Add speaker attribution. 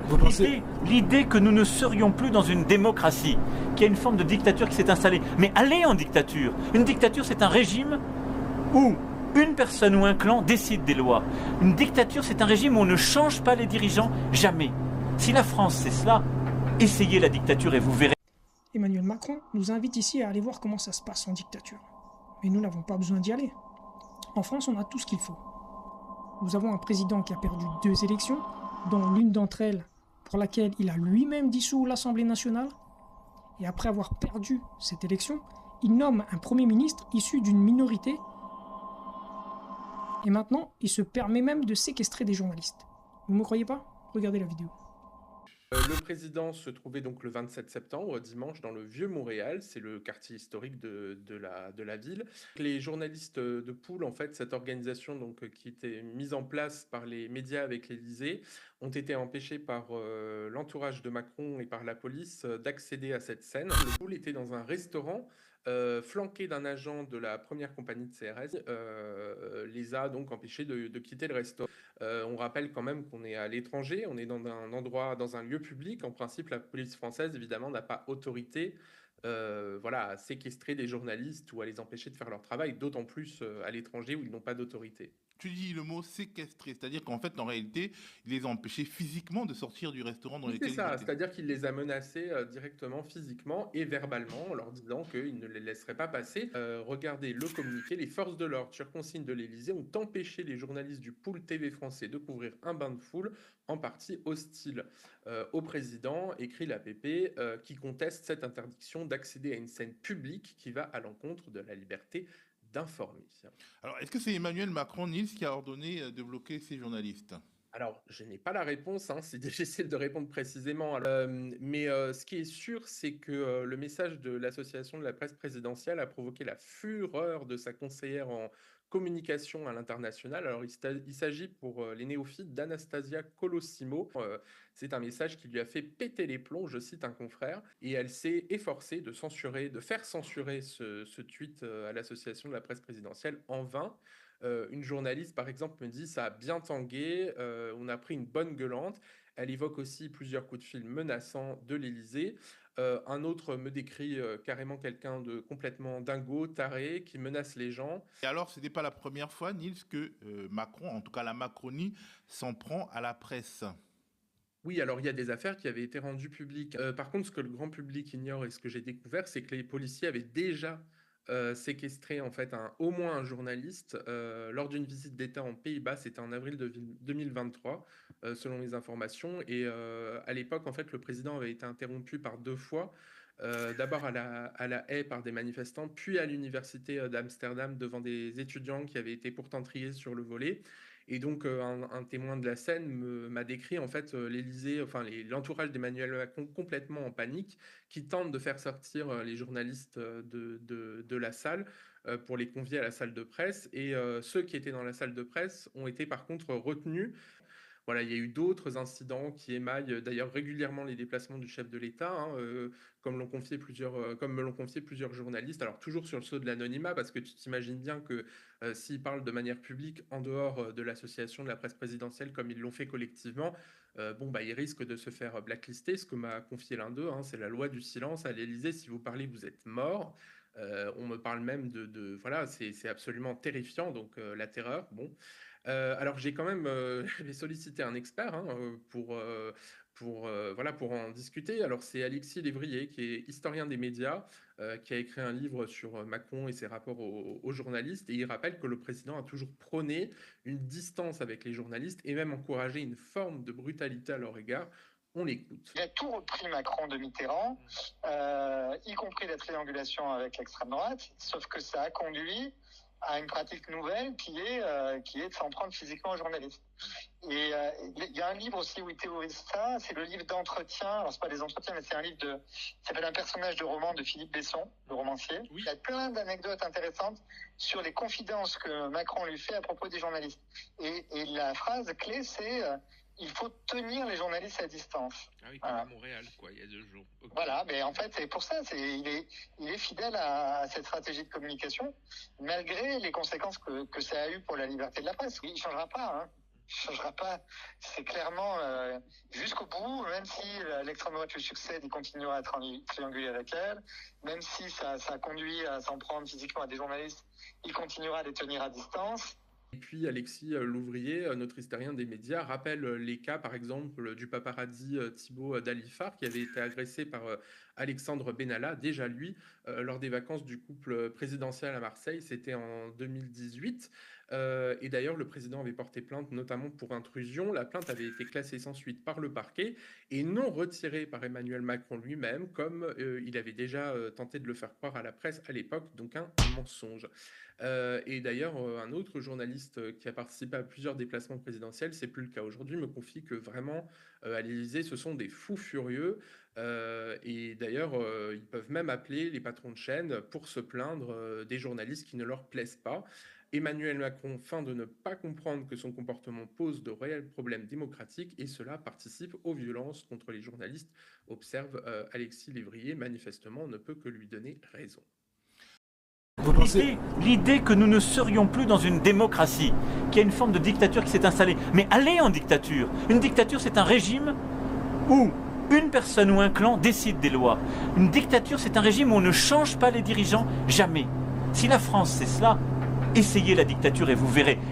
Speaker 1: Vous pensez... L'idée que nous ne serions plus dans une démocratie, qu'il y a une forme de dictature qui s'est installée. Mais allez en dictature. Une dictature, c'est un régime où une personne ou un clan décide des lois. Une dictature, c'est un régime où on ne change pas les dirigeants, jamais. Si la France, c'est cela, essayez la dictature et vous verrez.
Speaker 2: Emmanuel Macron nous invite ici à aller voir comment ça se passe en dictature. Mais nous n'avons pas besoin d'y aller. En France, on a tout ce qu'il faut. Nous avons un président qui a perdu 2 élections, dont l'une d'entre elles pour laquelle il a lui-même dissous l'Assemblée nationale. Et après avoir perdu cette élection, il nomme un Premier ministre issu d'une minorité. Et maintenant, il se permet même de séquestrer des journalistes. Vous ne me croyez pas? Regardez la vidéo.
Speaker 3: Le président se trouvait donc le 27 septembre, dimanche, dans le Vieux-Montréal, c'est le quartier historique de la ville. Les journalistes de Pool, en fait, cette organisation donc, qui était mise en place par les médias avec l'Élysée, ont été empêchés par l'entourage de Macron et par la police d'accéder à cette scène. Le Pool était dans un restaurant flanqué d'un agent de la première compagnie de CRS, les a donc empêchés de quitter le restaurant. On rappelle quand même qu'on est à l'étranger, on est dans un endroit, dans un lieu public. En principe, la police française, évidemment, n'a pas autorité à séquestrer des journalistes ou à les empêcher de faire leur travail, d'autant plus à l'étranger où ils n'ont pas d'autorité.
Speaker 4: Tu dis le mot séquestrer, c'est-à-dire qu'en fait, en réalité, il les a empêchés physiquement de sortir du restaurant dans lequel ils étaient.
Speaker 3: C'est ça, c'est-à-dire qu'il les a menacés directement, physiquement et verbalement, en leur disant qu'ils ne les laisseraient pas passer. Regardez le communiqué, les forces de l'ordre sur consigne de l'Élysée ont empêché les journalistes du Pool TV français de couvrir un bain de foule en partie hostile au président, écrit l'APP, qui conteste cette interdiction d'accéder à une scène publique qui va à l'encontre de la liberté d'informer.
Speaker 4: Alors, est-ce que c'est Emmanuel Macron, Nils, qui a ordonné de bloquer ces journalistes?
Speaker 3: Alors, je n'ai pas la réponse, hein, c'est difficile de répondre précisément. Mais ce qui est sûr, c'est que le message de l'Association de la presse présidentielle a provoqué la fureur de sa conseillère en communication à l'international. Alors, il s'agit pour les néophytes d'Anastasia Colosimo. C'est un message qui lui a fait péter les plombs, je cite un confrère, et elle s'est efforcée de faire censurer ce tweet à l'Association de la presse présidentielle en vain. Une journaliste, par exemple, me dit « ça a bien tangué, on a pris une bonne gueulante ». Elle évoque aussi plusieurs coups de fil menaçants de l'Élysée. Un autre me décrit carrément quelqu'un de complètement dingo, taré, qui menace les gens.
Speaker 4: Et alors, ce n'est pas la première fois, Nils, que Macron, en tout cas la Macronie, s'en prend à la presse.
Speaker 3: Oui, alors il y a des affaires qui avaient été rendues publiques. Par contre, ce que le grand public ignore et ce que j'ai découvert, c'est que les policiers avaient déjà séquestré en fait au moins un journaliste lors d'une visite d'État en Pays-Bas. C'était en avril 2023, selon les informations. Et à l'époque, en fait, le président avait été interrompu par 2 fois. D'abord à la Haye par des manifestants, puis à l'université d'Amsterdam devant des étudiants qui avaient été pourtant triés sur le volet. Et donc un témoin de la scène m'a décrit en fait l'Élysée, enfin l'entourage d'Emmanuel Macron complètement en panique, qui tente de faire sortir les journalistes de la salle pour les convier à la salle de presse. Et ceux qui étaient dans la salle de presse ont été par contre retenus. Voilà, il y a eu d'autres incidents qui émaillent d'ailleurs régulièrement les déplacements du chef de l'État, hein, comme me l'ont confié plusieurs journalistes. Alors toujours sur le sceau de l'anonymat, parce que tu t'imagines bien que s'ils parlent de manière publique en dehors de l'association de la presse présidentielle, comme ils l'ont fait collectivement, ils risquent de se faire blacklister. Ce que m'a confié l'un d'eux, hein, c'est la loi du silence à l'Élysée. Si vous parlez, vous êtes mort. On me parle même voilà, c'est absolument terrifiant, donc la terreur, bon. Alors j'ai quand même j'ai sollicité un expert hein, pour en discuter. Alors c'est Alexis Lévrier, qui est historien des médias, qui a écrit un livre sur Macron et ses rapports aux journalistes, et il rappelle que le président a toujours prôné une distance avec les journalistes et même encouragé une forme de brutalité à leur égard. On l'écoute.
Speaker 5: Il a tout repris Macron de Mitterrand, y compris la triangulation avec l'extrême droite, sauf que ça a conduit à une pratique nouvelle qui est de s'en prendre physiquement aux journalistes. Et il y a un livre aussi où il théorise ça, c'est le livre d'entretien, alors c'est pas des entretiens, mais c'est un livre ça s'appelle Un personnage de roman de Philippe Besson, le romancier. Oui. Il y a plein d'anecdotes intéressantes sur les confidences que Macron lui fait à propos des journalistes. Et la phrase clé, c'est il faut tenir les journalistes à distance.
Speaker 3: Ah oui, comme à Montréal, quoi, il y a 2 jours. Okay.
Speaker 5: Voilà, mais en fait, c'est pour ça, il est fidèle à cette stratégie de communication, malgré les conséquences que ça a eu pour la liberté de la presse. Il ne changera pas, hein. changera pas. C'est clairement jusqu'au bout, même si l'extrême droite lui succède, il continuera à trianguler avec elle. Même si ça conduit à s'en prendre physiquement à des journalistes, il continuera à les tenir à distance.
Speaker 3: Et puis Alexis Louvrier, notre historien des médias, rappelle les cas, par exemple, du paparazzi Thibaut Dalifard, qui avait été agressé par Alexandre Benalla, déjà lui, lors des vacances du couple présidentiel à Marseille, c'était en 2018. Et d'ailleurs, le président avait porté plainte, notamment pour intrusion. La plainte avait été classée sans suite par le parquet et non retirée par Emmanuel Macron lui-même, comme il avait déjà tenté de le faire croire à la presse à l'époque, donc un mensonge. Et d'ailleurs, un autre journaliste qui a participé à plusieurs déplacements présidentiels, c'est plus le cas aujourd'hui, me confie que vraiment, à l'Élysée, ce sont des fous furieux. Et d'ailleurs, ils peuvent même appeler les patrons de chaîne pour se plaindre des journalistes qui ne leur plaisent pas. Emmanuel Macron feint de ne pas comprendre que son comportement pose de réels problèmes démocratiques et cela participe aux violences contre les journalistes, observe Alexis Lévrier. Manifestement, on ne peut que lui donner raison.
Speaker 1: L'idée que nous ne serions plus dans une démocratie, qu'il y a une forme de dictature qui s'est installée. Mais allez en dictature. Une dictature, c'est un régime où une personne ou un clan décide des lois. Une dictature, c'est un régime où on ne change pas les dirigeants, jamais. Si la France, c'est cela, essayez la dictature et vous verrez.